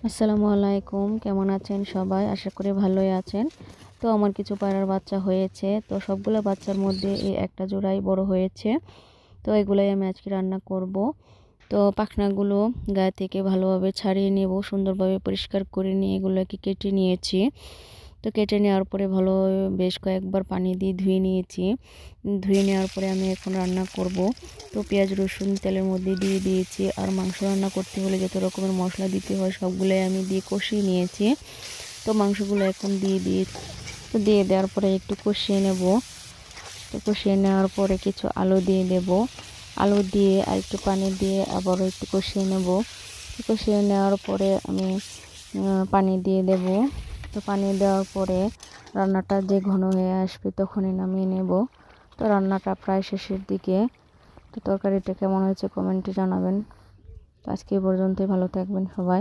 আসসালামু আলাইকুম, কেমন আছেন সবাই? আশা করি ভালোই আছেন। তো আমার কিছু পায়রার বাচ্চা হয়েছে, তো সবগুলো বাচ্চার মধ্যে এই একটা জোড়াই বড় হয়েছে। তো এগুলাই আমি আজকে রান্না করব। তো পাখনাগুলো গায়ে থেকে ভালোভাবে ছাড়িয়ে নেব, সুন্দরভাবে পরিষ্কার করে নিয়ে এগুলোকে কেটে নিয়েছি। তো কেটে নেওয়ার পরে ভালোভাবে বেশ কয়েকবার পানি দিয়ে ধুয়ে নিয়েছি। ধুয়ে নেওয়ার পরে আমি এখন রান্না করব। তো পেঁয়াজ রসুন তেলের মধ্যে দিয়ে দিয়েছি, আর মাংস রান্না করতে হলে যত রকমের মশলা দিতে হয় সবগুলোই আমি দিয়ে কষিয়ে নিয়েছি। তো মাংসগুলো এখন দিয়ে দেওয়ার পরে একটু কষিয়ে নেব। তো কষিয়ে নেওয়ার পরে কিছু আলু দিয়ে দেব। আলু দিয়ে আর একটু পানি দিয়ে আবারও একটু কষিয়ে নেব। কষিয়ে নেওয়ার পরে আমি পানি দিয়ে দেব। তো পানি দেওয়ার পরে রান্নাটা যে ঘন হয়ে আসবে তখনই নামিয়ে নেব। তো রান্নাটা প্রায় শেষের দিকে। তো তরকারিটা কেমন হয়েছে কমেন্টে জানাবেন। তো আজকে এই পর্যন্তই, ভালো থাকবেন সবাই।